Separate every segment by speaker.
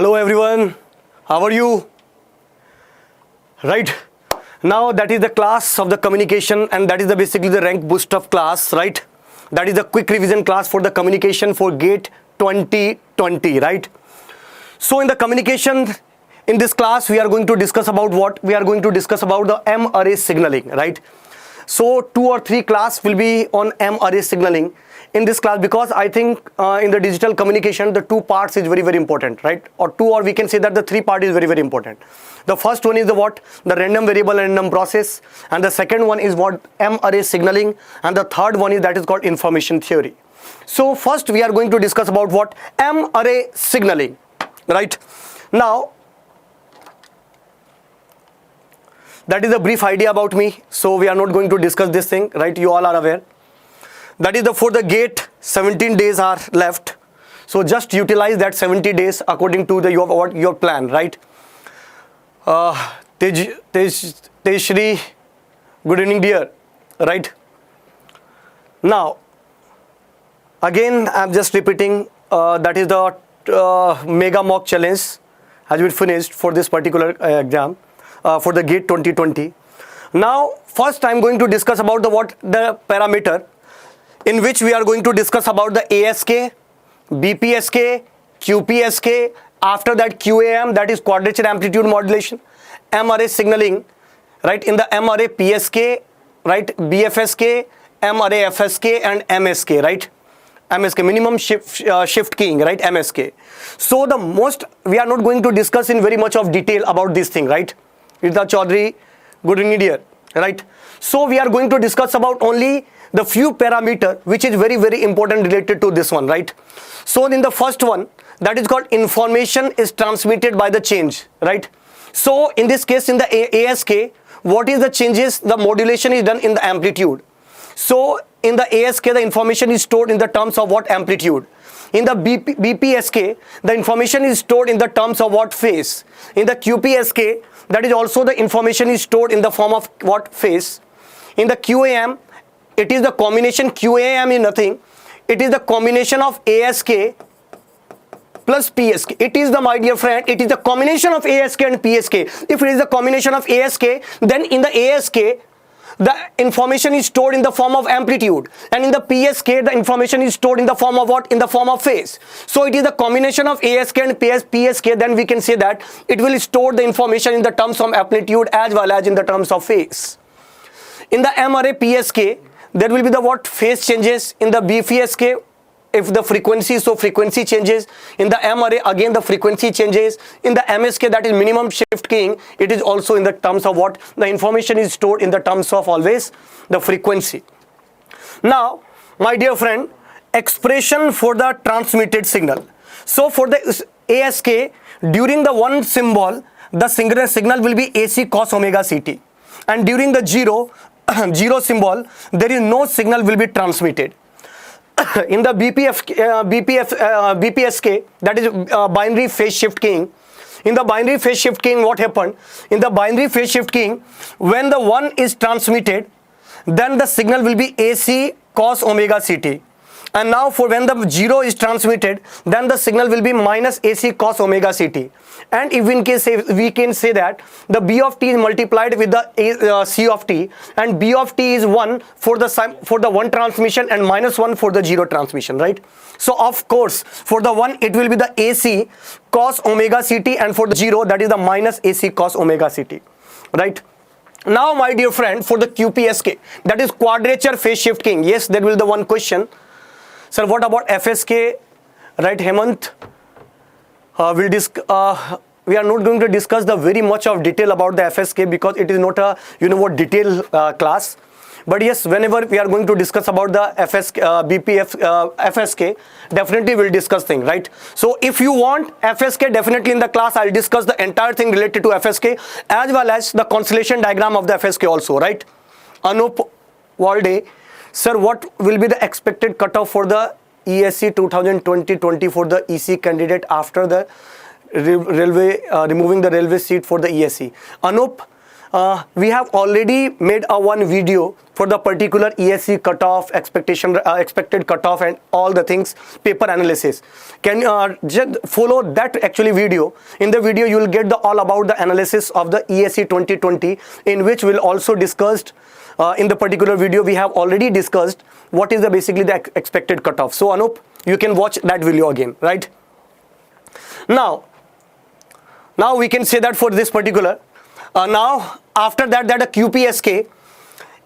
Speaker 1: Hello everyone, how are you? Right, now that is the class of the communication, and that is basically the rank boost of class, right? That is the quick revision class for the communication for GATE 2020, right? So in the communication, in this class we are going to discuss about what? We are going to discuss about the m-ary signaling, right? So 2 or 3 class will be on m-ary signaling in this class, because I think in the digital communication the 2 parts is very important, right? Or we can say that the 3 part is very important. The first one is the what? The random variable and random process, and the second one is what? M-ary signaling, and the third one is that is called information theory. So first we are going to discuss about what? M-ary signaling, right? Now that is a brief idea about me, so we are not going to discuss this thing, right? You all are aware. That is for the GATE 17 days are left, so just utilize that 70 days according to your plan, right? Tejshri, good evening dear, right? Now again I'm just repeating, that is the mega mock challenge has been finished for this particular exam for the GATE 2020. Now first I'm going to discuss about the parameter in which we are going to discuss about the ASK, BPSK, QPSK, after that QAM, that is quadrature amplitude modulation, m-ary signaling, right? In the m-ary PSK, right? BFSK, m-ary FSK and MSK, right? MSK, minimum shift keying, right? MSK. So the most, we are not going to discuss in very much of detail about this thing, right? Rita Chaudhary, good evening dear, right? So we are going to discuss about only the few parameter which is very important related to this one, right? So in the first one, that is called information is transmitted by the change, right? So in this case, in the ASK, what is the changes? The modulation is done in the amplitude. So in the ASK, the information is stored in the terms of what? Amplitude. In the BPSK, the information is stored in the terms of what? Phase. In the QPSK, that is also the information is stored in the form of what? Phase. In the QAM, it is the combination. QAM is nothing, it is the combination of ASK plus PSK. It is the, my dear friend, it is the combination of ASK and PSK. If it is the combination of ASK, then in the ASK the information is stored in the form of amplitude, and in the PSK the information is stored in the form of what? In the form of phase. So it is the combination of ASK and PSK, then we can say that it will store the information in the terms of amplitude as well as in the terms of phase. In the m-ary PSK, there will be the what? Phase changes. In the BPSK, if the frequency, so frequency changes. In the m-ary, again the frequency changes. In the MSK, that is minimum shift keying, it is also in the terms of what? The information is stored in the terms of always the frequency. Now my dear friend, expression for the transmitted signal. So for the ASK, during the one symbol, the signal will be AC cos omega CT, and during the zero symbol, there is no signal will be transmitted. In the BPSK, that is binary phase shift keying. In the binary phase shift keying, what happened? In the binary phase shift keying, when the 1 is transmitted, then the signal will be AC cos omega CT. And now for when the 0 is transmitted, then the signal will be minus AC cos omega CT. And if in case we can say that the B of t is multiplied with the C of t, and B of t is 1 for the 1 transmission and minus 1 for the 0 transmission, right? So of course for the 1 it will be the AC cos omega CT, and for the 0 that is the minus AC cos omega CT, right? Now my dear friend, for the QPSK, that is quadrature phase shift keying. Yes, there will be the one question. Sir, what about FSK? Right, Hemant? We are not going to discuss the very much of detail about the FSK, because it is not a detail class. But yes, whenever we are going to discuss about the FSK, definitely we'll discuss things, right? So if you want FSK, definitely in the class I'll discuss the entire thing related to FSK as well as the constellation diagram of the FSK also, right? Anup Walde, sir, what will be the expected cutoff for the ESC 2020-20 for the EC candidate after the removing the railway seat for the ESC? Anup, we have already made a one video for the particular ESE cutoff, expected cutoff and all the things, paper analysis. Can just follow that actually video. In the video you will get the all about the analysis of the ESE 2020, in which we'll also discussed in the particular video we have already discussed what is the basically the expected cutoff. So Anup, you can watch that video again, right? Now we can say that for this particular now after that a QPSK,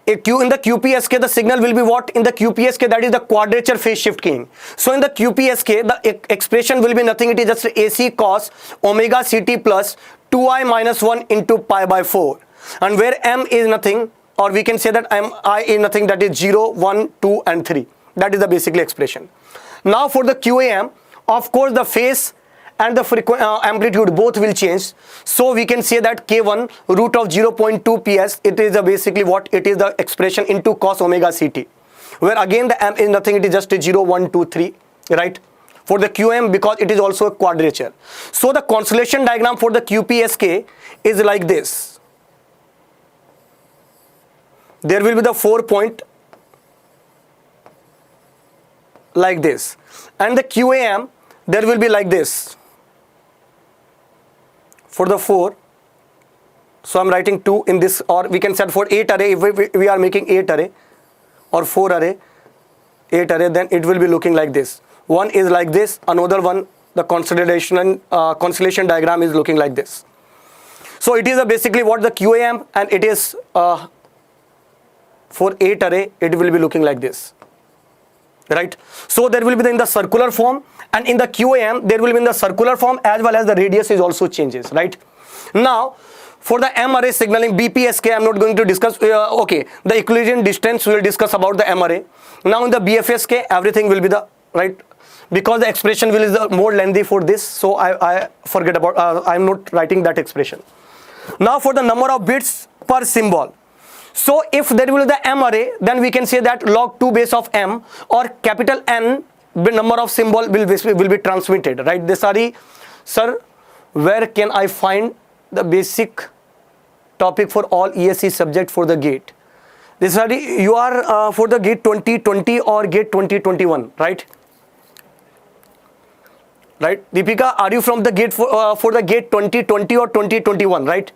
Speaker 1: in the QPSK the signal will be what? In the QPSK, that is the quadrature phase shift keying. So in the QPSK the expression will be nothing, it is just AC cos omega CT plus 2i minus 1 into pi by 4, and where m is nothing, or we can say that I is nothing, that is 0, 1, 2 and 3. That is the basically expression. Now for the QAM, of course the phase and the amplitude both will change. So we can say that K1 root of 0.2 PS, it is basically what? It is the expression into cos omega CT, where again the m is nothing, it is just a 0, 1, 2, 3, right? For the QM, because it is also a quadrature. So the constellation diagram for the QPSK is like this. There will be the 4 point like this, and the QAM there will be like this for the 4. So I'm writing 2 in this, or we can set for 8 array, if we are making 8 array or 4 array, 8 array, then it will be looking like this. One is like this, another one, the constellation diagram is looking like this. So it is basically what the QAM, and it is for 8 array, it will be looking like this, right? So there will be in the circular form, and in the QAM there will be in the circular form, as well as the radius is also changes, right? Now for the m-ary signaling BPSK, I'm not going to discuss. Okay, the Euclidean distance we will discuss about the m-ary. Now in the BFSK everything will be the right, because the expression will is the more lengthy for this, so I forget about, I'm not writing that expression. Now for the number of bits per symbol. So if there will be the m-ary, then we can say that log 2 base of m, or capital N number of symbol will be transmitted, right? This are, sir, where can I find the basic topic for all ESE subject for the gate? This are, you are for the gate 2020 or gate 2021, right? Right, Deepika, are you from the gate for the gate 2020 or 2021, right?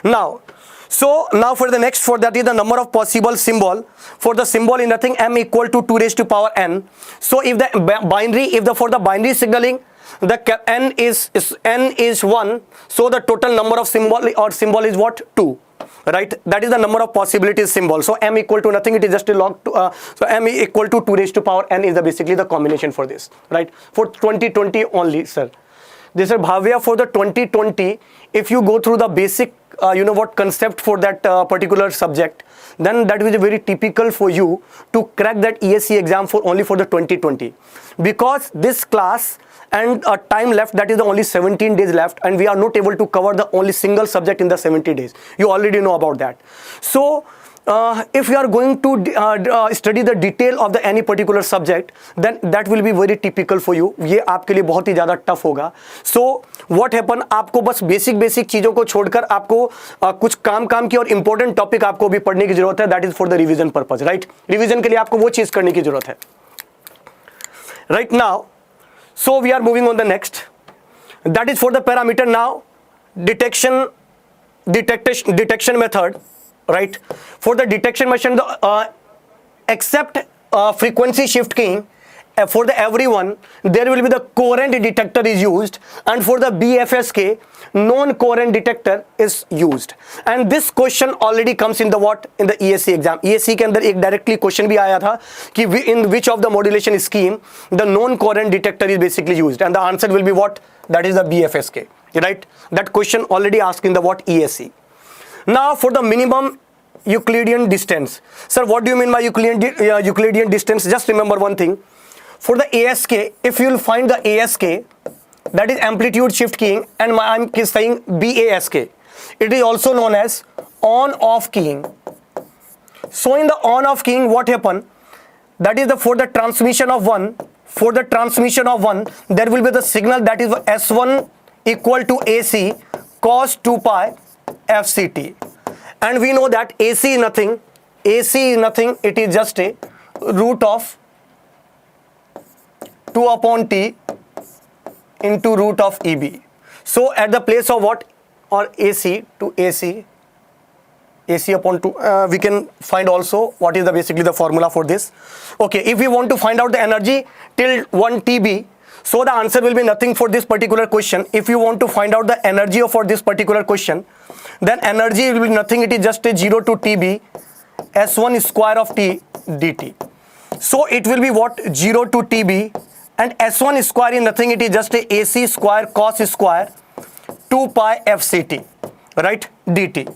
Speaker 1: Now, so now for the next, for that is the number of possible symbol. For the symbol in nothing, m equal to 2 raised to power n. So if the binary, for the binary signaling, the n is 1, so the total number of symbol is what? 2, right? That is the number of possibilities symbol. So m equal to nothing, it is just a log 2, so m equal to 2 raised to power n is basically the combination for this, right? For 2020 only, sir. This is Bhavya for the 2020. If you go through the basic concept for that particular subject, then that is very typical for you to crack that ESE exam for only for the 2020, because this class and time left, that is the only 17 days left, and we are not able to cover the only single subject in the 70 days. You already know about that. So if you are going to study the detail of the any particular subject, then that will be very typical for you. ये आपके लिए बहुत ही ज़्यादा tough होगा. So what happen, आपको बस basic चीज़ों को छोड़कर आपको कुछ काम की और important topic आपको भी पढ़ने की ज़रूरत है. That is for the revision purpose, right? Revision के लिए आपको वो चीज़ करने की ज़रूरत है. Right now, so we are moving on the next. That is for the parameter. Now detection method. Right, for the detection machine, except frequency shift keying, for the everyone there will be the coherent detector is used, and for the BFSK non-coherent detector is used. And this question already comes in the what, in the ESE exam. ESE के अंदर एक directly question भी आया था कि in which of the modulation scheme the non-coherent detector is basically used, and the answer will be what? That is the BFSK, right? That question already asked in the what, ESE. Now for the minimum Euclidean distance. Sir, what do you mean by Euclidean distance? Just remember one thing. For the ASK, if you will find the ASK, that is amplitude shift keying, and I'm saying BASK. It is also known as on-off keying. So in the on-off keying, what happen? That is for the transmission of one. For the transmission of one, there will be the signal that is S1 equal to AC cos 2 pi FCT. and we know that AC is nothing, it is just a root of 2 upon T into root of EB. So at the place of what, or AC to AC upon 2, we can find also what is the basically the formula for this. Okay, if we want to find out the energy till 1 TB, so the answer will be nothing for this particular question. If you want to find out the energy for this particular question, then energy will be nothing, it is just a 0 to TB S1 square of T dt. So it will be what, 0 to TB, and S1 square is nothing, it is just a AC square cos square 2 pi FCT, right, dt.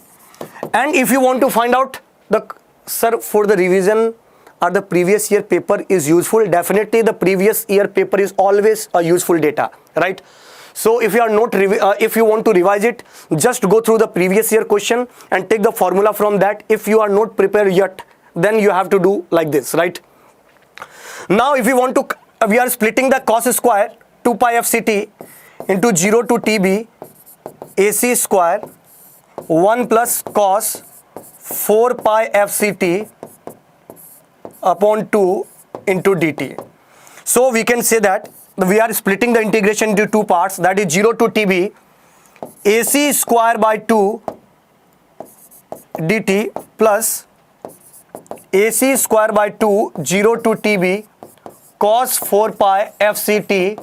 Speaker 1: And if you want to find out the, sir, for the revision or the previous year paper is useful, definitely the previous year paper is always a useful data, right? So if you are not, if you want to revise it, just go through the previous year question and take the formula from that. If you are not prepared yet, then you have to do like this, right? Now if you want to, we are splitting the cos square 2 pi FCT into 0 to TB AC square 1 plus cos 4 pi FCT upon 2 into dt. So we can say that we are splitting the integration into two parts, that is 0 to TB AC square by 2 dt plus AC square by 2 0 to TB cos 4 pi FCT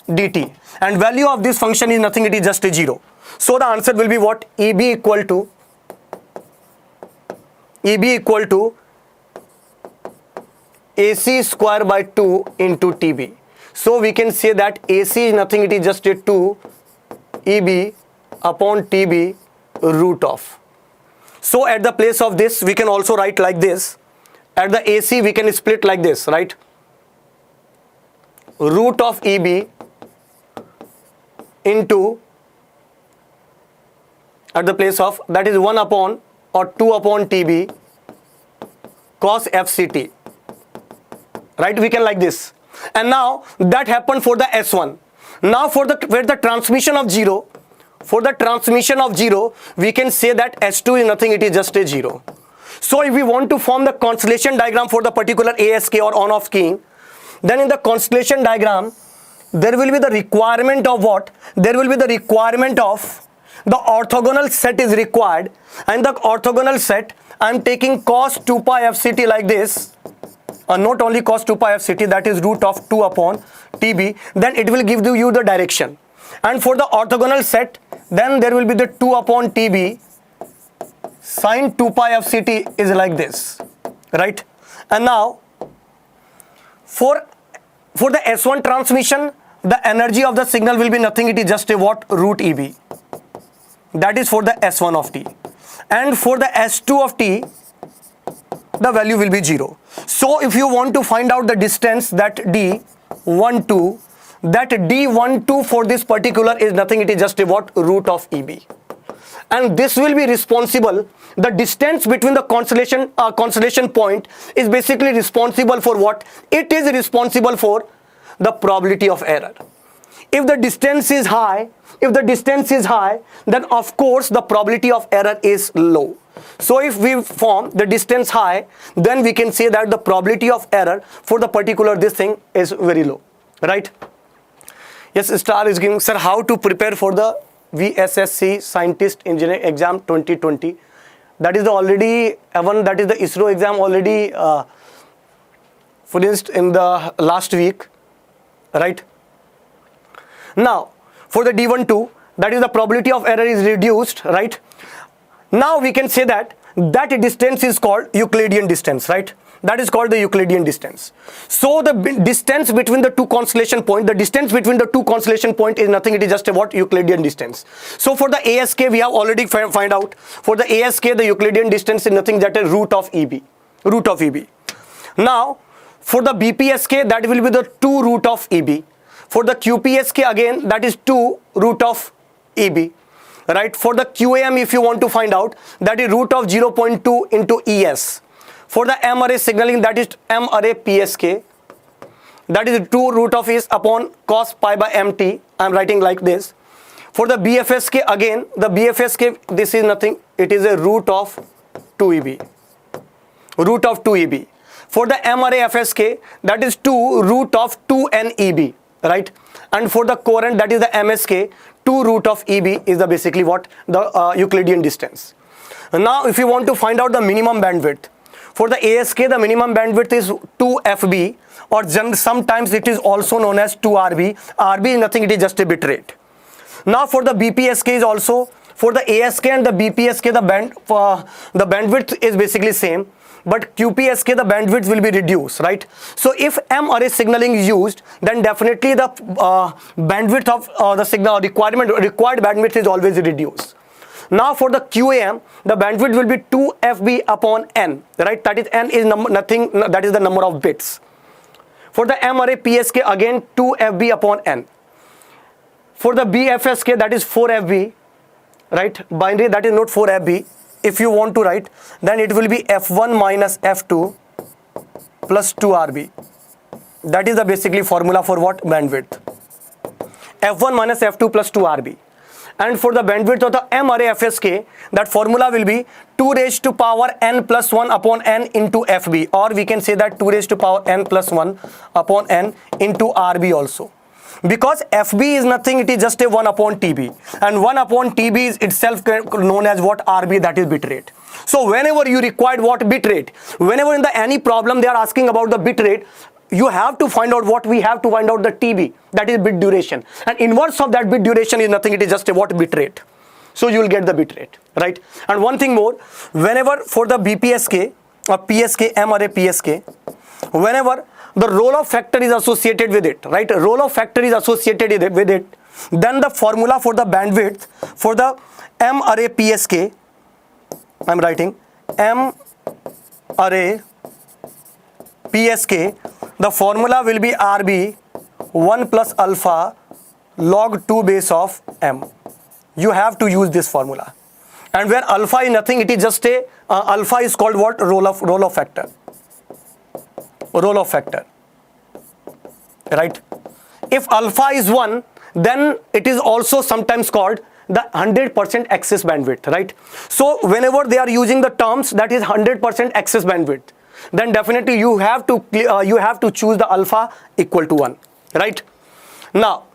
Speaker 1: dt, and value of this function is nothing, it is just a 0. So the answer will be what, EB equal to AC square by 2 into TB. So we can say that AC is nothing, it is just a 2 EB upon TB root of. So at the place of this, we can also write like this. At the AC, we can split like this, right? Root of EB into, at the place of, that is 1 upon or 2 upon TB cos FCT, right? We can like this. And now that happened for the S1. Now for the, where the transmission of 0, for the transmission of 0, we can say that S2 is nothing, it is just a 0. So if we want to form the constellation diagram for the particular ASK or on-off keying, then in the constellation diagram, there will be the requirement of what? There will be the requirement of the orthogonal set is required, and the orthogonal set, I am taking cos 2 pi FCT like this, not only cos 2 pi FCT, that is root of 2 upon TB, then it will give you the direction. And for the orthogonal set, then there will be the 2 upon TB sin 2 pi FCT is like this, right? And now for the S1 transmission, the energy of the signal will be nothing, it is just a what, root EB. That is for the S1 of T. And for the S2 of T, the value will be 0. So if you want to find out the distance, that D12, that D12 for this particular is nothing, it is just a what, root of EB. And this will be responsible, the distance between the constellation point is basically responsible for what? It is responsible for the probability of error. If the distance is high, then of course the probability of error is low. So if we form the distance high, then we can say that the probability of error for the particular this thing is very low, right? Yes, Star is giving, sir, how to prepare for the VSSC Scientist Engineer exam 2020. That is the already one, that is the ISRO exam already finished in the last week, right? Now for the D12, that is the probability of error is reduced, right? Now we can say that distance is called Euclidean distance, right? That is called the Euclidean distance. So the distance between the two constellation point, is nothing, it is just a what, Euclidean distance. So for the ASK, we have already find out. For the ASK, the Euclidean distance is nothing but a root of EB. Now for the BPSK, that will be the 2 root of EB. For the QPSK, again, that is 2 root of EB, right? For the QAM, if you want to find out, that is root of 0.2 into ES. For the m-ary signaling, that is m-ary PSK, that is 2 root of is upon cos pi by mt. I am writing like this. For the BFSK, again, the BFSK, this is nothing, it is a root of 2EB. Root of 2EB. For the m-ary FSK, that is 2 root of 2NEB, right? And for the current, that is the MSK, 2 root of EB is the basically what? The Euclidean distance. Now, if you want to find out the minimum bandwidth, for the ASK, the minimum bandwidth is 2 FB, or sometimes it is also known as 2 RB. RB is nothing, it is just a bit rate. Now, for the BPSK is also, for the ASK and the BPSK, the bandwidth is basically same, but QPSK, the bandwidth will be reduced, right? So if m-ary signaling is used, then definitely the bandwidth of the signal required bandwidth is always reduced. Now for the QAM, the bandwidth will be 2 FB upon N, right? That is N is nothing, that is the number of bits. For the m-ary PSK, again 2 FB upon N. For the BFSK, that is 4 FB, right? Binary, that is not 4 FB. If you want to write, then it will be F1 minus F2 plus 2 RB. That is the basically formula for what? Bandwidth. F1 minus F2 plus 2 RB. And for the bandwidth of the m-ary FSK, that formula will be 2 raised to power n plus 1 upon n into FB, or we can say that 2 raised to power n plus 1 upon n into RB also. Because FB is nothing, it is just a 1 upon TB, and 1 upon TB is itself known as what? RB, that is bit rate. So whenever you require what? Bit rate, whenever in the any problem they are asking about the bit rate, you have to find out what? We have to find out the TB, that is bit duration, and inverse of that bit duration is nothing, it is just a what? Bit rate. So you will get the bit rate, right? And one thing more, whenever for the BPSK or PSK, m-ary PSK, whenever the roll of factor is associated with it, right? Roll of factor is associated with it, then the formula for the bandwidth for the m-ary PSK, I am writing m-ary PSK, the formula will be RB 1 plus alpha log 2 base of m. You have to use this formula. And where alpha is nothing, it is just a alpha is called what? Roll of factor. Roll of factor, right? If alpha is 1, then it is also sometimes called the 100% access bandwidth, right? So whenever they are using the terms that is 100% access bandwidth, then definitely you have to choose the alpha equal to 1, right? Now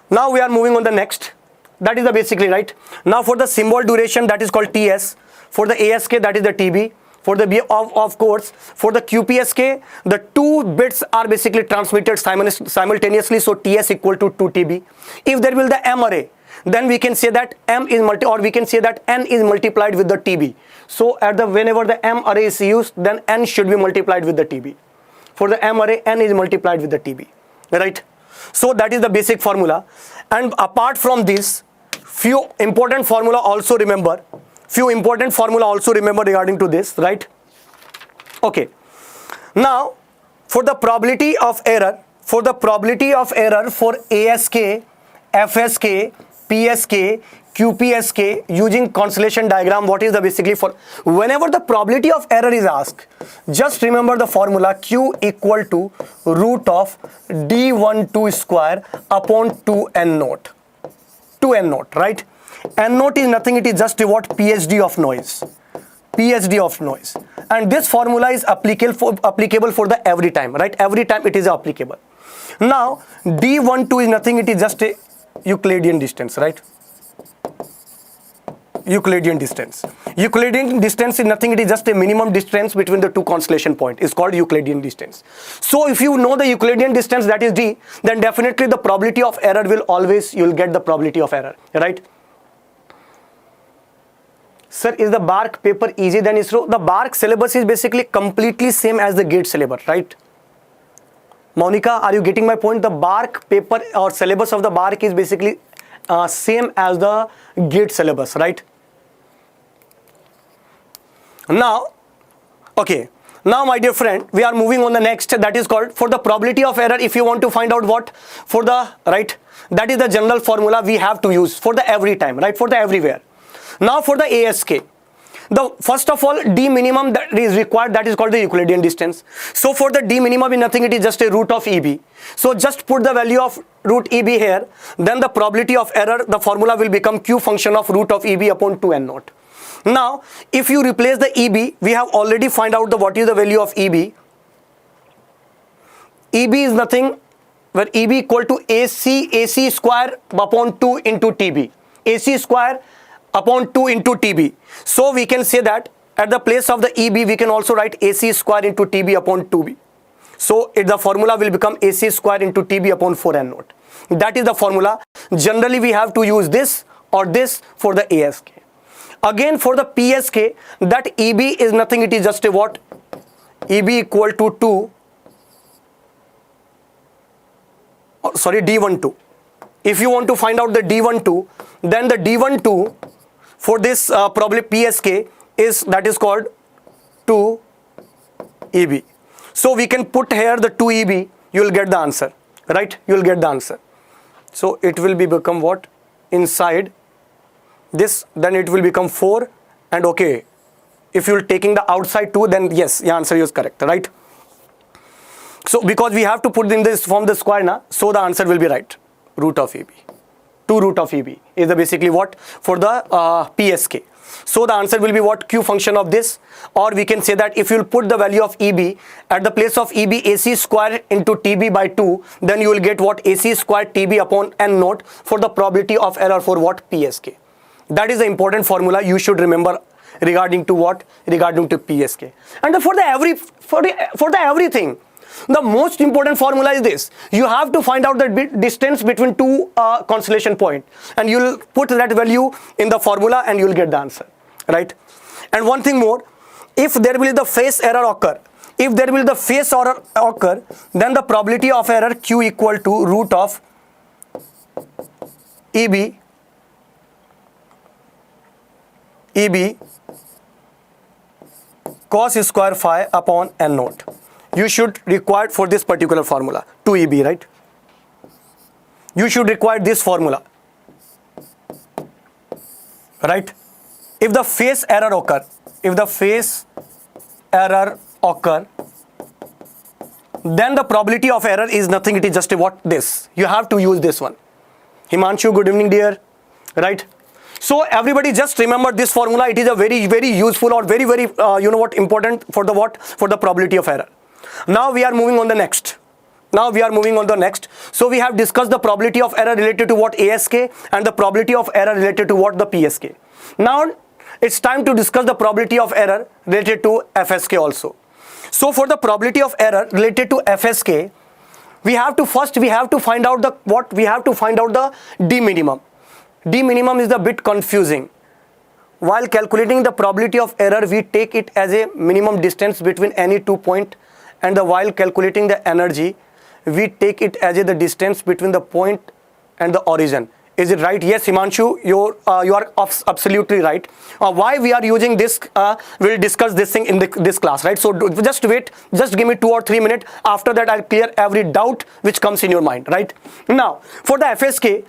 Speaker 1: we are moving on the next. That is the basically, right? Now for the symbol duration, that is called TS. For the ASK, that is the TB. For the B, of course, for the QPSK, the 2 bits are basically transmitted simultaneously, so TS equal to 2 TB. If there will the m-ary, then we can say that m is we can say that n is multiplied with the TB. So whenever the m-ary is used, then n should be multiplied with the TB. For the m-ary, n is multiplied with the TB, right? So that is the basic formula. And apart from this, few important formula also remember. Regarding to this, right? Okay. Now, for the probability of error for ASK, FSK, PSK, QPSK using Constellation diagram, what is the basically for whenever the probability of error is asked, just remember the formula Q equal to root of D12 square upon 2n naught. 2n naught, right? N naught is nothing, it is just a what? PSD of noise. PSD of noise. And this formula is applicable for the every time, right? Every time it is applicable. Now, D12 is nothing, it is just a Euclidean distance, right? Euclidean distance. Euclidean distance is nothing, it is just a minimum distance between the two constellation points. It's called Euclidean distance. So if you know the Euclidean distance, that is D, then definitely the probability of error will always, you'll get the probability of error, right? Sir, is the BARC paper easy than ISRO? The BARC syllabus is basically completely same as the GATE syllabus, right? Monica, are you getting my point? The BARC paper or syllabus of the BARC is basically same as the GATE syllabus, right? Now, okay. Now, my dear friend, we are moving on the next, that is called for the probability of error. If you want to find out what for the, right, that is the general formula we have to use for the every time, right, for the everywhere. Now for the ASK, the first of all d minimum that is required, that is called the Euclidean distance. So for the d minimum is nothing, it is just a root of EB. So just put the value of root EB here, then the probability of error, the formula will become Q function of root of EB upon 2 n naught. Now if you replace the EB, we have already find out the what is the value of EB. EB is nothing where EB equal to AC square upon 2 into TB. AC square upon 2 into TB. So we can say that at the place of the EB, we can also write AC square into TB upon 2B. So the formula will become AC square into TB upon 4n naught. That is the formula. Generally, we have to use this or this for the ASK. Again, for the PSK, that EB is nothing, it is just a what? EB equal to 2. Sorry, D12. If you want to find out the D12, then the D12 for this probably PSK is that is called 2 EB. So we can put here the 2 EB, you will get the answer, right? You will get the answer. So it will be become what? Inside this, then it will become 4, and okay, if you are taking the outside 2, then yes, the answer is correct, right? So because we have to put in this form the square now, so the answer will be right. Root of EB. 2 root of EB is the basically what for the PSK. So the answer will be what? Q function of this, or we can say that if you will put the value of EB at the place of EB AC square into TB by 2, then you will get what? AC square TB upon n naught for the probability of error for what? PSK. That is the important formula you should remember regarding to what? Regarding to PSK. And for the everything, the most important formula is this. You have to find out the distance between two constellation points, and you will put that value in the formula and you will get the answer, right? And one thing more, if there will be the phase error occur, then the probability of error Q equal to root of EB cos square phi upon n naught. You should require for this particular formula 2 EB, right? You should require this formula, right? If the phase error occur, then the probability of error is nothing, it is just a what? This. You have to use this one. Himanshu, good evening dear, right? So everybody just remember this formula. It is a very useful or very important for the what? For the probability of error. Now we are moving on the next. So we have discussed the probability of error related to what? ASK, and the probability of error related to what? The PSK. Now it's time to discuss the probability of error related to FSK also. So for the probability of error related to FSK, we have to find out the what? We have to find out the D minimum. D minimum is a bit confusing. While calculating the probability of error, we take it as a minimum distance between any 2 points, and while calculating the energy, we take it as the distance between the point and the origin. Is it right? Yes, Himanshu, you are absolutely right. Why we are using this, we'll discuss this thing in this class, right? So just wait, just give me 2 or 3 minutes. After that, I'll clear every doubt which comes in your mind, right? Now, for the FSK,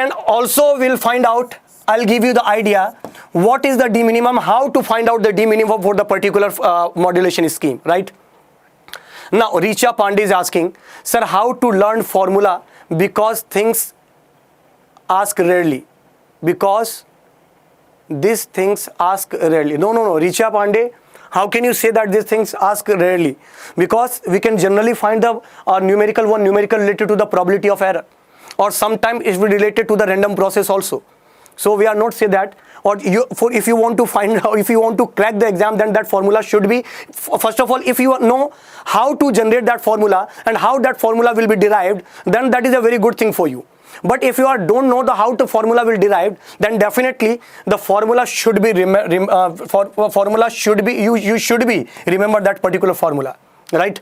Speaker 1: and also we'll find out, I'll give you the idea what is the D minimum, how to find out the D minimum for the particular modulation scheme, right? Now Richa Pandey is asking, sir, how to learn formula because things ask rarely, because these things ask rarely. No, Richa Pandey, how can you say that these things ask rarely? Because we can generally find the numerical related to the probability of error, or sometimes it will be related to the random process also. So we are not say that, or if you want to find out, if you want to crack the exam, then that formula should be, first of all, if you know how to generate that formula and how that formula will be derived, then that is a very good thing for you. But if you don't know how the formula will derived, then definitely the formula should be you should be remember that particular formula, right?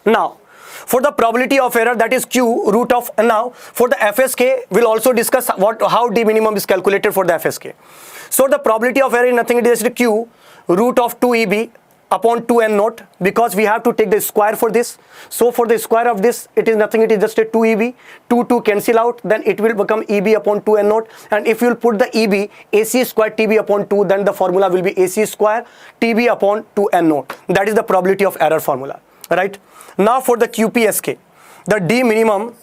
Speaker 1: Now for the probability of error, that is Q root of, now for the FSK, we'll also discuss how D minimum is calculated for the FSK. So the probability of error is nothing, it is Q root of 2 EB upon 2n naught, because we have to take the square for this. So for the square of this, it is nothing, it is just a 2EB. 2 cancel out, then it will become EB upon 2n naught. And if you will put the EB, AC square TB upon 2, then the formula will be AC square TB upon 2n naught. That is the probability of error formula, right? Now for the QPSK, the D minimum,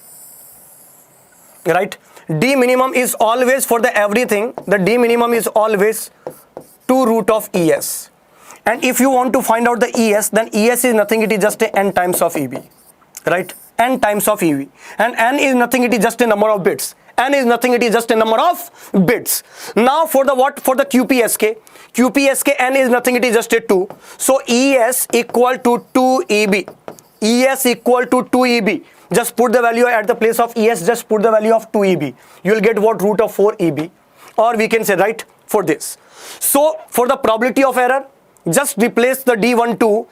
Speaker 1: right? D minimum is always for the everything, the D minimum is always 2 root of ES. And if you want to find out the ES, then ES is nothing, it is just a n times of EB, right? N times of EB. And n is nothing, it is just a number of bits. N is nothing, it is just a number of bits. Now for the what? For the QPSK, QPSK n is nothing, it is just a 2. So ES equal to 2 EB. ES equal to 2 EB. Just put the value at the place of ES, just put the value of 2 EB. You will get what? Root of 4 EB. Or we can say, right, for this. So for the probability of error, just replace the D12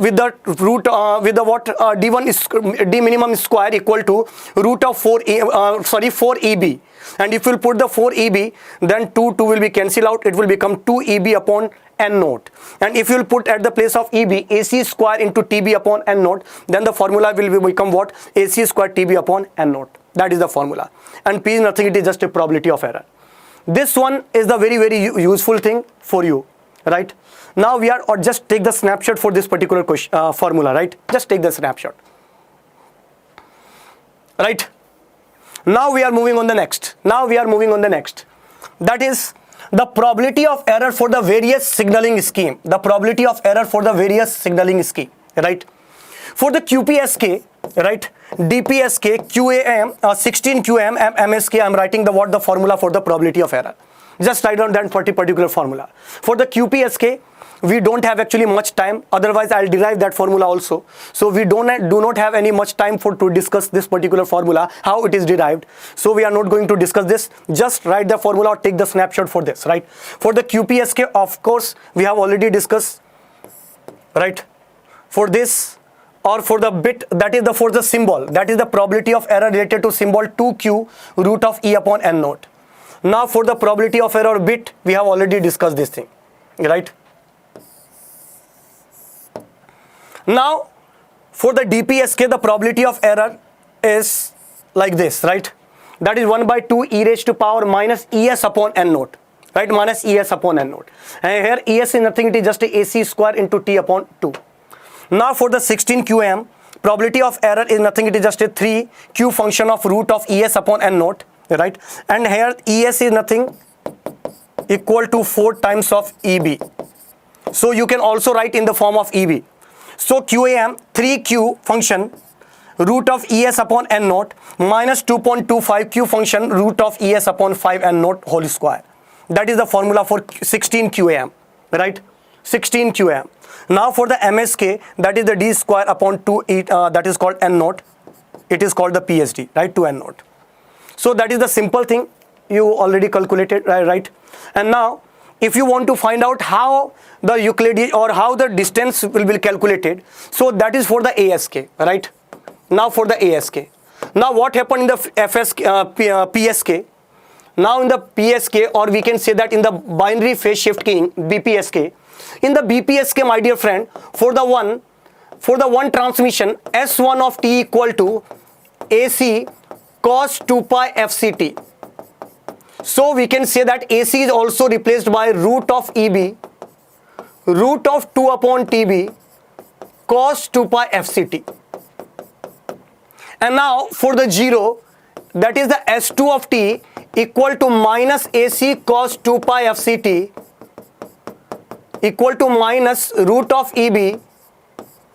Speaker 1: with the root with the what? D1 is D minimum square equal to root of 4 EB. And if you put the 4 EB, then 2 will be cancelled out. It will become 2 EB upon n naught. And if you will put at the place of EB AC square into TB upon n naught, then the formula will become what? AC square TB upon n naught. That is the formula. And P is nothing, it is just a probability of error. This one is the very, very useful thing for you, right? Now we are, or just take the snapshot for this particular question, formula, right? Just take the snapshot, right? Now we are moving on the next. That is the probability of error for the various signaling scheme. The probability of error for the various signaling scheme, right? For the QPSK, right? DPSK, QAM, 16QM, MSK, I'm writing the what? The formula for the probability of error. Just write down that particular formula. For the QPSK, we don't have actually much time, otherwise I'll derive that formula also. So we do not have any much time to discuss this particular formula, how it is derived. So we are not going to discuss this. Just write the formula or take the snapshot for this, right? For the QPSK, of course, we have already discussed, right? For this, or for the bit, that is for the symbol, that is the probability of error related to symbol 2q root of E upon n naught. Now for the probability of error bit, we have already discussed this thing, right? Now for the DPSK, the probability of error is like this, right? That is 1 by 2 e raised to power minus ES upon n naught, right? Minus ES upon n naught. And here ES is nothing, it is just a AC square into T upon 2. Now for the 16QM, probability of error is nothing, it is just a 3q function of root of ES upon n naught, right? And here ES is nothing, equal to 4 times of EB. So you can also write in the form of EB. So QAM, 3q function root of ES upon n naught minus 2.25 q function root of ES upon 5 n naught whole square. That is the formula for 16QAM, right? 16QAM. Now for the MSK, that is the D square upon 2, that is called n naught. It is called the PSD, right? 2 n naught. So that is the simple thing you already calculated, right? And now if you want to find out how the Euclidean or how the distance will be calculated, so that is for the ASK, right? Now for the ASK. Now what happened in the PSK? Now in the PSK, or we can say that in the binary phase shift keying, BPSK, in the BPSK, my dear friend, for the one transmission, S1 of T equal to AC cos 2 pi FCT. So we can say that AC is also replaced by root of EB, root of 2 upon TB, cos 2 pi FCT. And now for the 0, that is the S2 of T equal to minus AC cos 2 pi FCT equal to minus root of EB,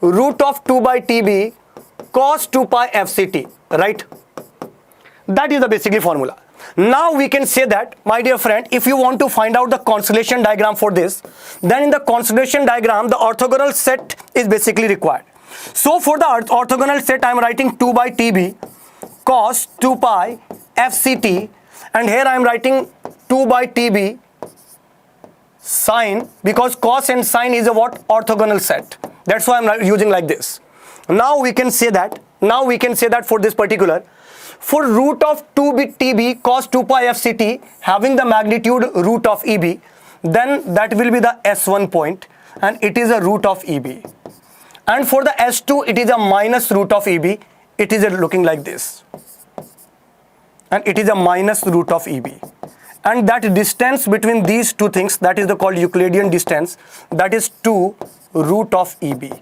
Speaker 1: root of 2 by TB, cos 2 pi FCT, right? That is the basically formula. Now we can say that, my dear friend, if you want to find out the constellation diagram for this, then in the constellation diagram, the orthogonal set is basically required. So for the orthogonal set, I am writing 2 by TB, cos 2 pi FCT, and here I am writing 2 by TB, sine, because cos and sine is a what? Orthogonal set. That's why I'm using like this. Now we can say that for this particular, for root of 2 bit TB cos 2 pi FCT having the magnitude root of EB, then that will be the S1 point. and it is a root of EB. And for the S2, it is a minus root of EB. It is looking like this. And it is a minus root of EB. And that distance between these two things, that is called Euclidean distance, that is 2 root of EB.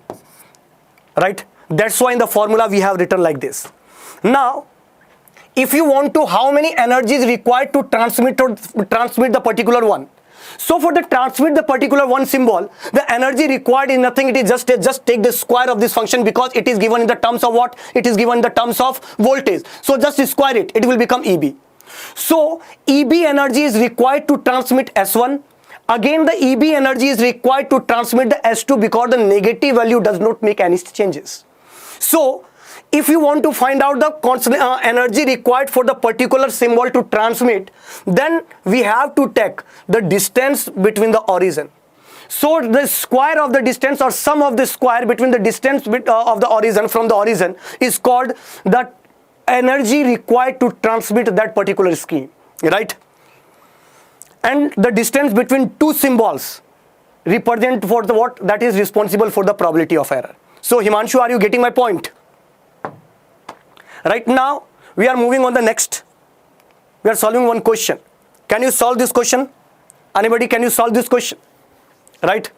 Speaker 1: Right? That's why in the formula we have written like this. Now, if you want to, how many energy is required to transmit the particular one? So for the transmit the particular one symbol, the energy required is nothing. It is just take the square of this function, because it is given in the terms of what? It is given in the terms of voltage. So just square it. It will become EB. So EB energy is required to transmit S1. Again, the EB energy is required to transmit the S2, because the negative value does not make any changes. So if you want to find out the constant energy required for the particular symbol to transmit, then we have to take the distance between the origin. So the square of the distance, or sum of the square between the distance of the origin from the origin, is called the energy required to transmit that particular scheme, right? And the distance between two symbols represent for the what? That is responsible for the probability of error. So Himanshu, are you getting my point? Right now, we are moving on the next. We are solving one question. Can you solve this question? Anybody, can you solve this question? Right?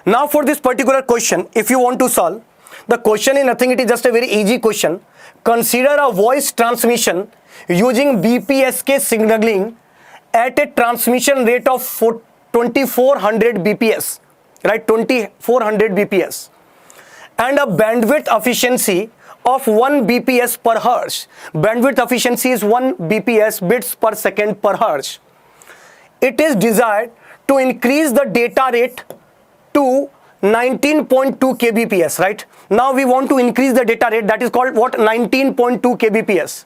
Speaker 1: Now for this particular question, if you want to solve, the question is nothing, it is just a very easy question. Consider a voice transmission using BPSK signaling at a transmission rate of 2400 BPS, right? 2400 BPS. And a bandwidth efficiency of 1 BPS per hertz. Bandwidth efficiency is 1 BPS, bits per second per hertz. It is desired to increase the data rate to 19.2 kbps, right? Now we want to increase the data rate, that is called what? 19.2 kbps.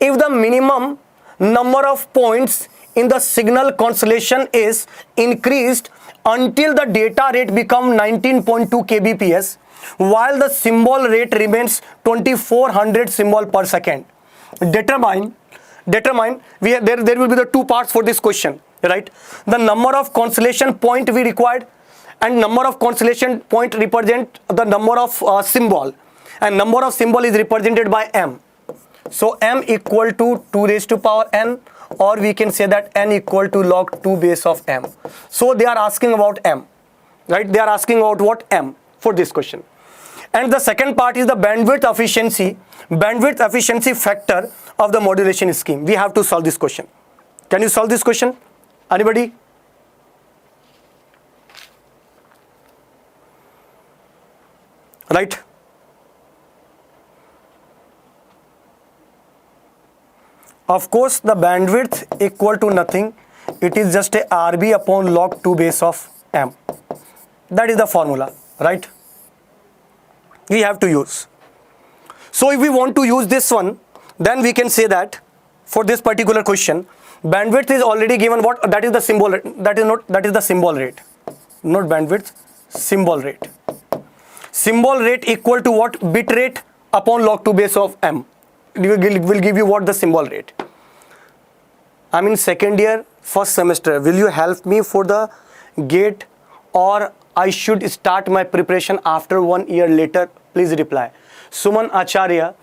Speaker 1: If the minimum number of points in the signal constellation is increased until the data rate become 19.2 kbps, while the symbol rate remains 2400 symbol per second. Determine there will be the two parts for this question, right? The number of constellation point we required, and number of constellation point represent the number of symbol, and number of symbol is represented by m. So m equal to 2 raised to power n, or we can say that n equal to log 2 base of m. So they are asking about m, right? They are asking about what? M for this question. And the second part is the bandwidth efficiency factor of the modulation scheme. We have to solve this question. Can you solve this question? Anybody? Right? Of course, the bandwidth equal to nothing. It is just a RB upon log 2 base of m. That is the formula, right? We have to use. So if we want to use this one, then we can say that for this particular question, bandwidth is already given what? That is the symbol rate. That is the symbol rate. Not bandwidth, symbol rate. Symbol rate equal to what? Bit rate upon log 2 base of m. Will give you what? The symbol rate. I'm in second year, first semester. Will you help me for the gate, or I should start my preparation after 1 year later? Please reply. Suman Acharya,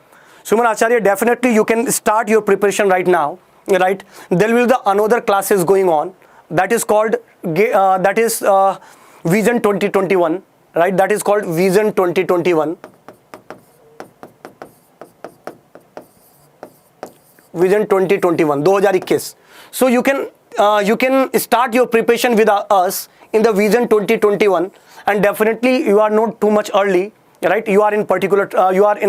Speaker 1: definitely you can start your preparation right now, right? There will be another classes going on, that is called Vision 2021, right? That is called Vision 2021. Vision 2021. So you can start your preparation with us in the Vision 2021, and definitely you are not too much early, right? You are in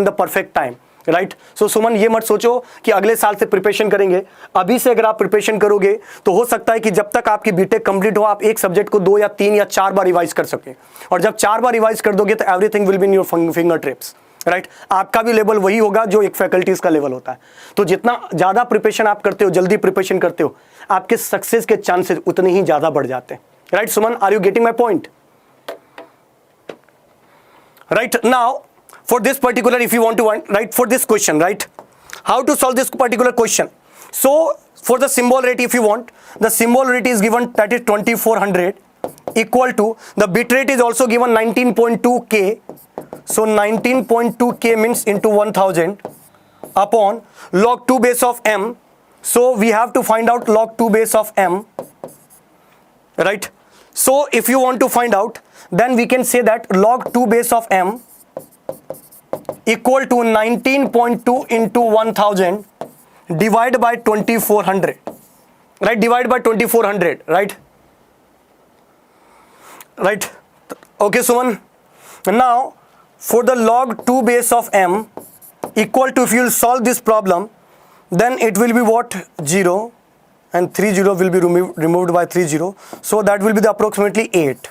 Speaker 1: the perfect time, right? So सुमन ये मत सोचो कि अगले साल से preparation करेंगे. अभी से अगर आप प्रिपरेशन करोगे तो हो सकता है कि जब तक आपकी बीटेक कंप्लीट हो आप एक सब्जेक्ट को 2 या 3 या 4 बार रिवाइज कर सकें, और जब 4 बार रिवाइज कर दोगे तो everything will be in your finger tips, right? आपका भी लेवल वही होगा जो एक फैकल्टीज का लेवल होता है. तो जितना ज़्यादा प्रिपरेशन आप करते हो, जल्दी प्रिपरेशन करते हो, आपके सक्सेस के चांसेस उतने ही ज़्यादा बढ़ जाते हैं. Right, Suman, are you getting my point? Right, now for this particular, if you want to write for this question, right, how to solve this particular question? So for the symbol rate, if you want, the symbol rate is given, that is 2400, equal to, the bit rate is also given 19.2k, so 19.2k means into 1000 upon log 2 base of m. So we have to find out log 2 base of m, right? So if you want to find out, then we can say that log 2 base of m equal to 19.2 into 1000 divided by 2400, right? Divide by 2400, right? Right? Okay, Suman. Now for the log 2 base of m equal to, if you will solve this problem, then it will be what? 0, and 30 will be removed by 30, so that will be the approximately 8.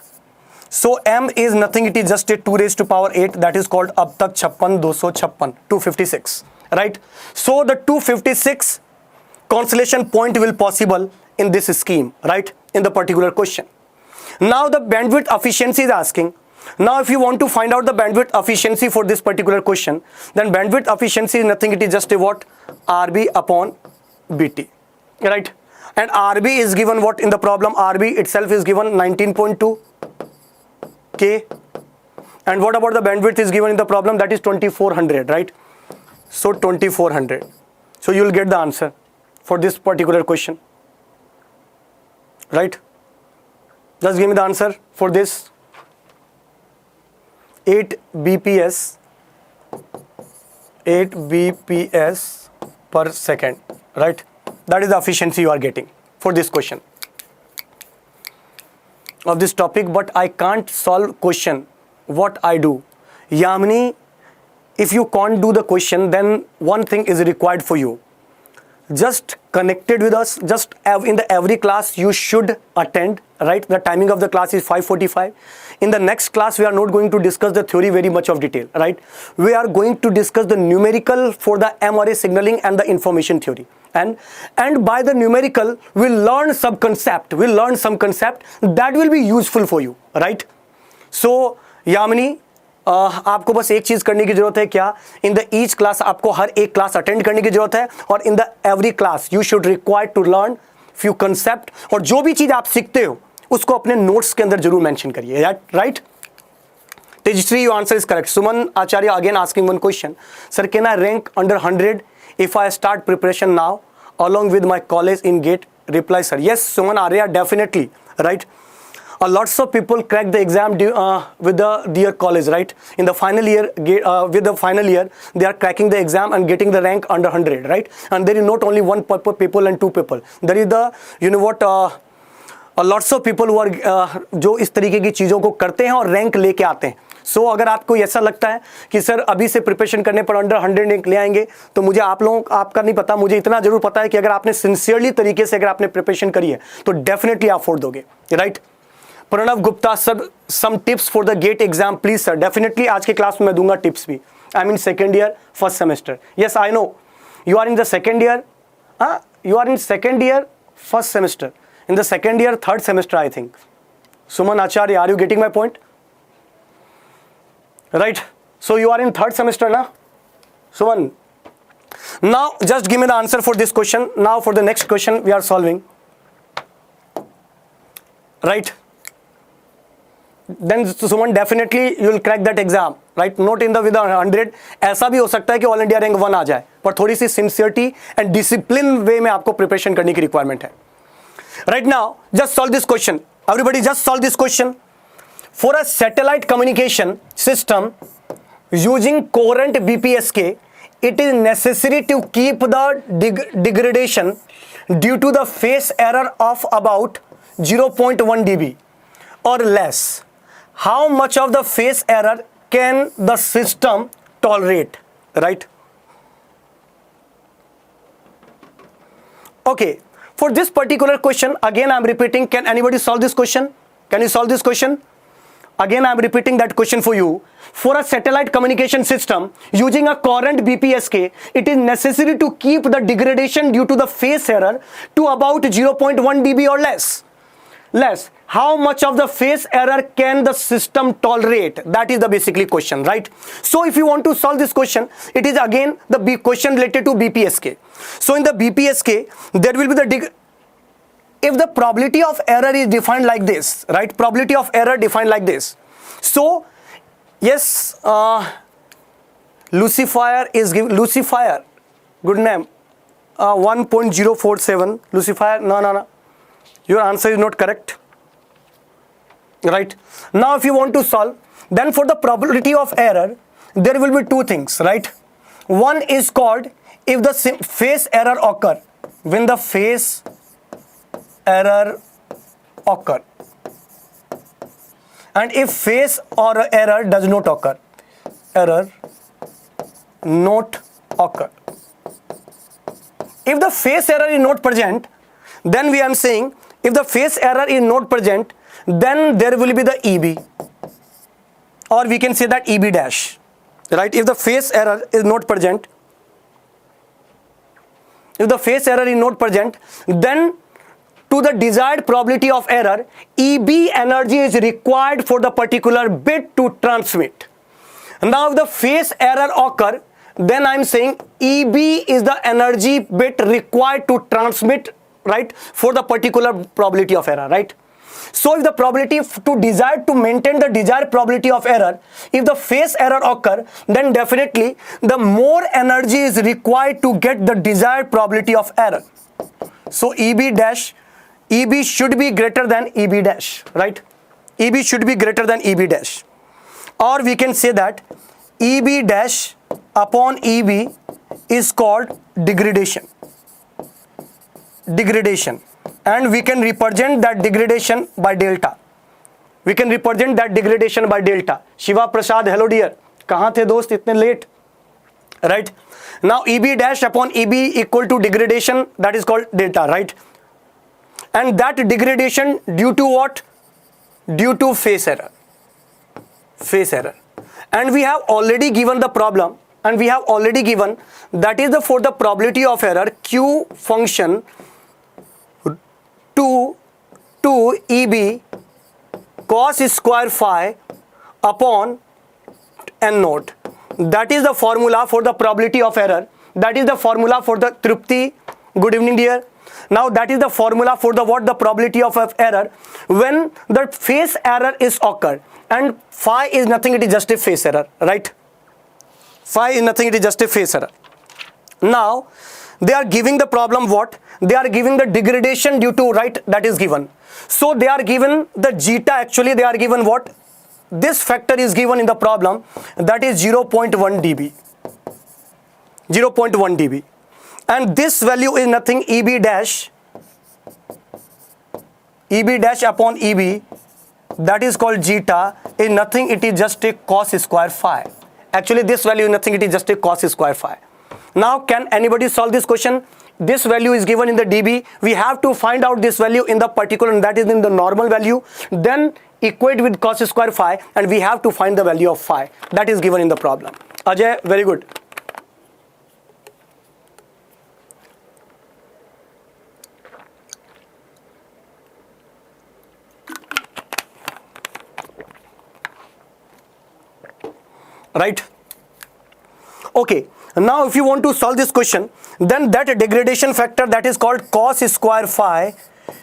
Speaker 1: So m is nothing, it is just a 2 raised to power 8, that is called ab tak 56 256 256, right? So the 256 Constellation point will possible in this scheme, right, in the particular question. Now the bandwidth efficiency is asking. Now if you want to find out the bandwidth efficiency for this particular question, then bandwidth efficiency is nothing, it is just a what? RB upon BT, right? And RB is given what in the problem? RB itself is given 19.2 K, and what about the bandwidth is given in the problem? That is 2400, right? So 2400. So you will get the answer for this particular question, right? Just give me the answer for this. 8 BPS per second, right? That is the efficiency you are getting for this question of this topic. But I can't solve question. What I do, Yamini, if you can't do the question, then one thing is required for you. Just connected with us, just in the every class you should attend, right? The timing of the class is 5:45. In the next class we are not going to discuss the theory very much of detail, right? We are going to discuss the numerical for the m-ary signaling and the information theory, and by the numerical we'll learn some concept, that will be useful for you, right? So Yamini, आपको बस एक चीज करने की जरूरत है क्या? In the each class आपको हर एक क्लास अटेंड करने की जरूरत है, और in the every class you should require to learn few concept, और जो भी चीज आप सीखते हो उसको अपने नोट्स के अंदर जरूर मेंशन करिए, right? Tejashree, your answer is correct. Suman Acharya again asking one question, sir can I rank under 100 if I start preparation now along with my college in GATE? Reply, sir, yes, Suman Arya, definitely, right? Lots of people crack the exam with their college, right? In the final year, with the final year, they are cracking the exam and getting the rank under 100, right? And there is not only one people and two people. There is the, you know what, lots of people who are जो इस तरीके की चीज़ों को करते हैं और rank लेके आते हैं. सो अगर आपको ऐसा लगता है कि सर अभी से प्रिपरेशन करने पर अंडर 100 रैंक ले आएंगे, तो मुझे आप लोगों आपका नहीं पता, मुझे इतना जरूर पता है कि अगर आपने सिंसियरली तरीके से अगर आपने प्रिपरेशन करी है तो डेफिनेटली आप फोड़ दोगे, right? Pranav Gupta, sir some tips for the GATE exam please. Sir definitely आज के क्लास में मैं दूंगा टिप्स भी. I mean second year first semester. Yes I know you are in the second year, you are in second year first semester, in the second year third semester I think. Suman Acharya, are you getting my point? Right, so you are in third semester na Suman. Now just give me the answer for this question. Now for the next question we are solving, right? Then Suman definitely you will crack that exam, right? Not in the with the 100. ऐसा भी हो सकता है कि all India rank 1 आ जाए, पर थोड़ी सी sincerity and discipline way में आपको प्रिपरेशन करने की रिक्वायरमेंट है. Right now, just solve this question. Everybody, just solve this question. For a satellite communication system using coherent BPSK, it is necessary to keep the degradation due to the phase error of about 0.1 dB or less. How much of the phase error can the system tolerate? Right? Okay. For this particular question, again I am repeating, can anybody solve this question? Can you solve this question? Again I am repeating that question for you. For a satellite communication system using a coherent BPSK, it is necessary to keep the degradation due to the phase error to about 0.1 dB or less. How much of the phase error can the system tolerate? That is the basically question, right? So if you want to solve this question, it is again the question related to BPSK. So in the BPSK, there will be the if the probability of error is defined like this, right? Probability of error defined like this. So yes, Lucifer is given, Lucifer, good name, 1.047, Lucifer, no, your answer is not correct, right? Now if you want to solve, then for the probability of error, there will be two things, right? One is called if the phase error occur, when the phase error occur, and if phase or error does not occur, error not occur. If the phase error is not present, then we are saying if the phase error is not present, then there will be the EB, or we can say that EB dash, right? If the phase error is not present, if the phase error is not present, then to the desired probability of error, EB energy is required for the particular bit to transmit. Now if the phase error occur, then I'm saying EB is the energy bit required to transmit, right, for the particular probability of error, right? So if the probability to maintain the desired probability of error, if the phase error occur, then definitely the more energy is required to get the desired probability of error. So EB should be greater than EB dash, right? EB should be greater than EB dash. Or we can say that EB dash upon EB is called degradation. And we can represent that degradation by delta. Shiva Prasad, hello dear. Kahan the dost itne late? Right? Now EB dash upon EB equal to degradation, that is called delta, right? And that degradation due to what? Due to phase error. And we have already given the problem, and we have already given that is for the probability of error Q function to EB cos square phi upon n naught. That is the formula for the probability of error. That is the formula for the Trupti. Good evening, dear. Now that is the formula for the what? The probability of error when the phase error is occurred, and phi is nothing, it is just a phase error, right? Phi is nothing, it is just a phase error. Now they are giving the problem what? They are giving the degradation due to, right, that is given. So they are given the zeta, actually they are given what? This factor is given in the problem, that is 0.1 dB. 0.1 dB. And this value is nothing, EB dash upon EB, that is called zeta, is nothing, it is just a cos square phi. Actually this value is nothing, it is just a cos square phi. Now can anybody solve this question? This value is given in the dB. We have to find out this value in the particular, and that is in the normal value. Then equate with cos square phi, and we have to find the value of phi. That is given in the problem. Ajay, very good. Right? Okay. Now if you want to solve this question, then that degradation factor, that is called cos square phi,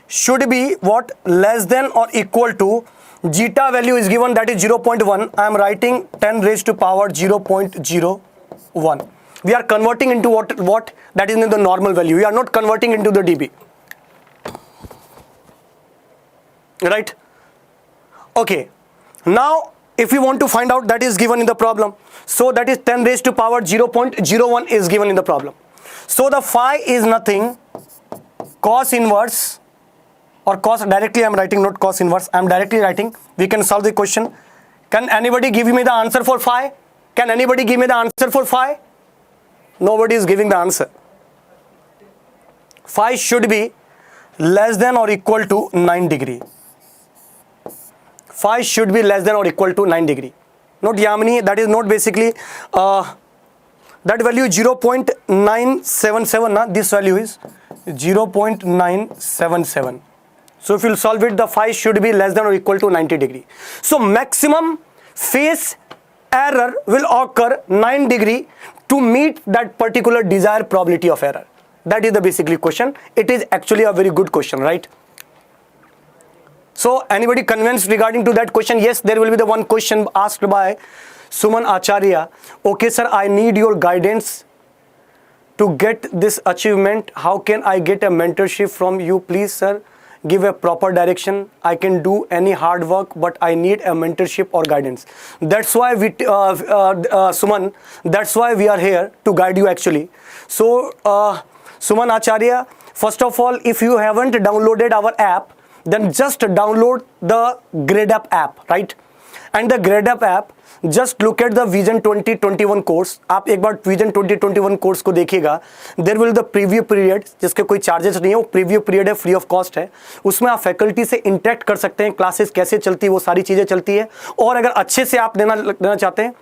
Speaker 1: should be what? Less than or equal to zeta value is given, that is 0.1. I am writing 10 raised to power 0.01. We are converting into what? That is in the normal value. We are not converting into the dB. Right? Okay. Now if you want to find out, that is given in the problem. So that is 10 raised to power 0.01 is given in the problem. So the phi is nothing, cos inverse, or cos, directly I am writing, not cos inverse, I am directly writing. We can solve the question. Can anybody give me the answer for phi? Can anybody give me the answer for phi? Nobody is giving the answer. Phi should be less than or equal to 9 degree. Phi should be less than or equal to 9 degree. Not Yamini, that is not basically that value 0.977. This value is 0.977. So if you solve it, the phi should be less than or equal to 90 degree. So maximum phase error will occur 9 degree to meet that particular desired probability of error. That is the basically question. It is actually a very good question, right? So anybody convinced regarding to that question? Yes, there will be the one question asked by Suman Acharya. Okay sir, I need your guidance to get this achievement. How can I get a mentorship from you? Please sir, give a proper direction. I can do any hard work, but I need a mentorship or guidance. That's why we Suman, that's why we are here to guide you actually. So Suman Acharya, first of all, if you haven't downloaded our app, then just download the Gradeup app, right? And the Gradeup app, just look at the Vision 2021 course. आप एक बार Vision 2021 course को देखिएगा. There will the preview period, जिसके कोई charges नहीं है, वो प्रीव्यू पीरियड है, फ्री ऑफ कॉस्ट है. उसमें आप फैकल्टी से इंटरेक्ट कर सकते हैं, क्लासेस कैसे चलती है वो सारी चीज़ें चलती है. और अगर अच्छे से आप देना चाहते हैं,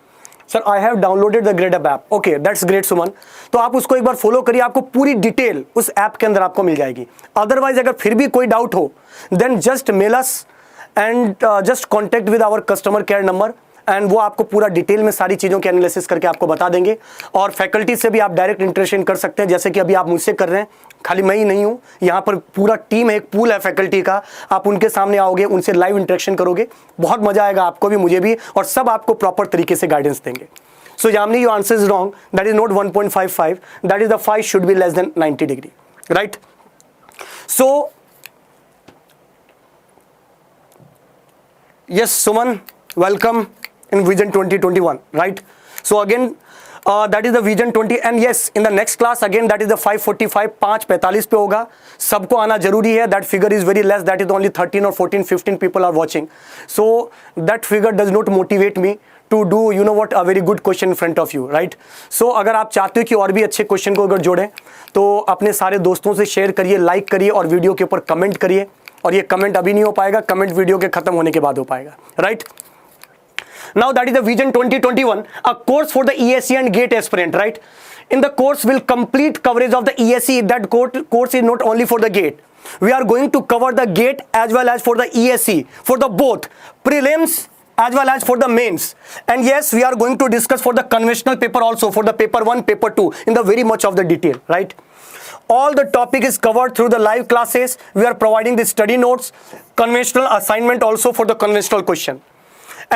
Speaker 1: sir I have downloaded the Gradeup app. Okay, that's great Suman. तो आप उसको एक बार फॉलो करिए, आपको पूरी डिटेल उस ऐप के अंदर आपको मिल जाएगी. अदरवाइज अगर फिर भी कोई डाउट हो, then just mail us and just contact with our customer care number, and वो आपको पूरा डिटेल में सारी चीज़ों के एनालिसिस करके आपको बता देंगे. और फैकल्टी से भी आप डायरेक्ट इंटरेक्शन कर सकते हैं, जैसे कि अभी आप मुझसे कर रहे हैं. खाली मैं ही नहीं हूँ, यहाँ पर पूरा टीम है, एक पूल है फैकल्टी का. आप उनके सामने आओगे, उनसे लाइव इंटरेक्शन करोगे, बहुत मजा आएगा आपको भी, मुझे भी, और सब आपको प्रॉपर तरीके से गाइडेंस देंगे. So Yamini, your answer is wrong. That is not 1.55, that is the 5 should be less than 90 degree, right? So yes Suman, welcome in Vision 2021, right? So again that is the Vision 20, and yes, in the next class again, that is the 5:45, 5:45 पे होगा. सबको आना जरूरी है. That figure is very less, that is only 13 or 14, 15 people are watching. So that figure does not motivate me to do, you know what, a very good question in front of you, right? So अगर आप चाहते हो कि और भी अच्छे question को अगर जोड़ें, तो अपने सारे दोस्तों से शेयर करिए, लाइक करिए, और वीडियो के ऊपर कमेंट करिए. और ये कमेंट अभी नहीं हो पाएगा, कमेंट वीडियो के खत्म होने के बाद हो पाएगा, right? Now that is the Vision 2021, a course for the ESE and GATE aspirant, right? In the course will complete coverage of the ESE. That course is not only for the GATE. We are going to cover the GATE as well as for the ESE, for the both prelims as well as for the mains. And yes, we are going to discuss for the conventional paper also, for the paper 1, paper 2, in the very much of the detail, right? All the topic is covered through the live classes. We are providing the study notes, conventional assignment also for the conventional question.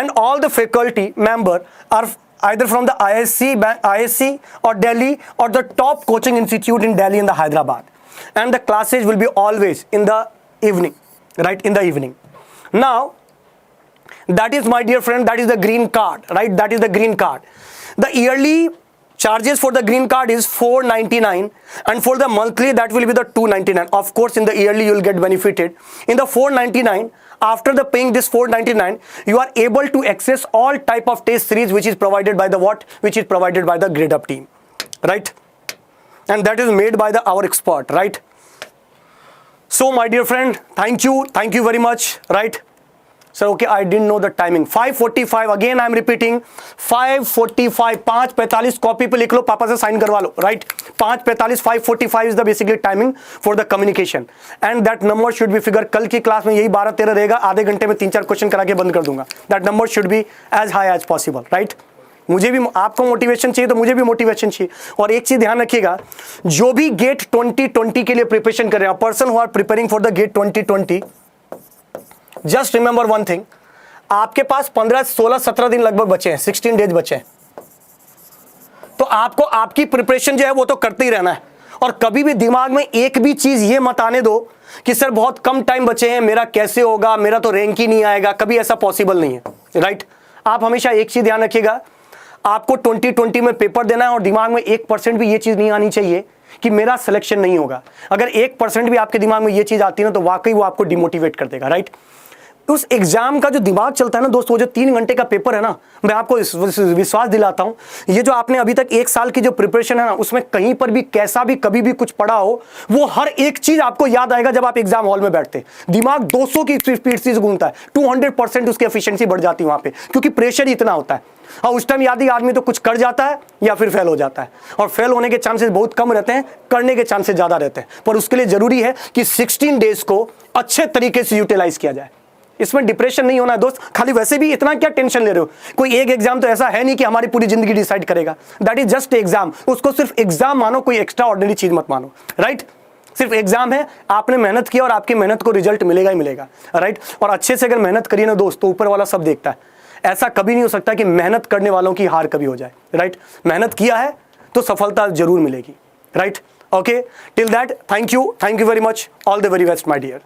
Speaker 1: And all the faculty member are either from the ISC or Delhi, or the top coaching institute in Delhi and the Hyderabad. And the classes will be always in the evening, right? In the evening. Now, that is, my dear friend, that is the green card, right? That is the green card. The yearly charges for the green card is 499, and for the monthly that will be the 299. Of course, in the yearly you will get benefited. In the 499, after the paying this 499, you are able to access all type of test series which is provided by the what? Which is provided by the Gradeup team, right? And that is made by our expert, right? So my dear friend, thank you very much, right? Sir, okay, I didn't know the timing. 5:45, again I am repeating, 5:45, 5:45 copy पे लिख लो, पापा से sign करवा लो, right? 5:45, 5:45 is the basically timing for the communication, and that number should be figure. कल की class में यही 12-13 रहेगा, आधे घंटे में 3-4 क्वेश्चन करा के बंद कर दूंगा. That number should be as high as possible, right? मुझे भी, आपको मोटिवेशन चाहिए तो मुझे भी मोटिवेशन चाहिए. और एक चीज ध्यान रखिएगा, जो भी गेट 2020 के लिए प्रिपरेशन कर रहे हैं, person who are preparing for the GATE 2020, just remember one thing, आपके पास 15, 16, 17 दिन लगभग बचे हैं, 16 डेज बचे हैं. तो आपको आपकी प्रिपरेशन जो है वो तो करते ही रहना है. और कभी भी दिमाग में एक भी चीज ये मत आने दो कि सर बहुत कम टाइम बचे हैं, मेरा कैसे होगा, मेरा तो रैंक ही नहीं आएगा. कभी ऐसा पॉसिबल नहीं है, राइट? आप हमेशा एक चीज ध्यान रखिएगा, आपको 2020 में पेपर देना है, और दिमाग में 1% भी ये चीज नहीं आनी चाहिए कि मेरा सिलेक्शन नहीं होगा. अगर 1% भी आपके दिमाग में ये चीज आती है ना, तो वाकई वो आपको डिमोटिवेट कर देगा, राइट? उस एग्जाम का जो दिमाग चलता है ना दोस्तों, वो जो 3 घंटे का पेपर है ना, मैं आपको विश्वास दिलाता हूं, ये जो आपने अभी तक 1 साल की जो प्रिपरेशन है ना, उसमें कहीं पर भी कैसा भी कभी भी कुछ पढ़ा हो, वो हर एक चीज आपको याद आएगा जब आप एग्जाम हॉल में बैठते. दिमाग 200 की स्पीड से घूमता है, 200% उसकी एफिशिएंसी बढ़ जाती है वहां पे, क्योंकि प्रेशर ही इतना होता है. और उस टाइम याद ही आदमी तो कुछ कर जाता है या फिर फेल हो जाता है, और फेल होने के चांसेस बहुत कम रहते हैं, करने के चांसेस ज्यादा रहते हैं. पर उसके लिए जरूरी है कि 16 डेज को अच्छे तरीके से यूटिलाइज किया जाए. इसमें डिप्रेशन नहीं होना है दोस्त. खाली वैसे भी इतना क्या टेंशन ले रहे हो, कोई एक एग्जाम तो ऐसा है नहीं कि हमारी पूरी जिंदगी डिसाइड करेगा. That is just exam. उसको सिर्फ एग्जाम मानो, कोई एक्स्ट्रा ऑर्डिनरी चीज मत मानो, राइट? सिर्फ एग्जाम है, आपने मेहनत किया और आपकी मेहनत को रिजल्ट मिलेगा ही मिलेगा, राइट। और अच्छे से अगर मेहनत करिए ना दोस्त, तो ऊपर वाला सब देखता है। ऐसा कभी नहीं हो सकता कि मेहनत करने वालों की हार कभी हो जाए, राइट। मेहनत किया है तो सफलता जरूर मिलेगी, right. Okay, till that thank you very much, all the very best my dear.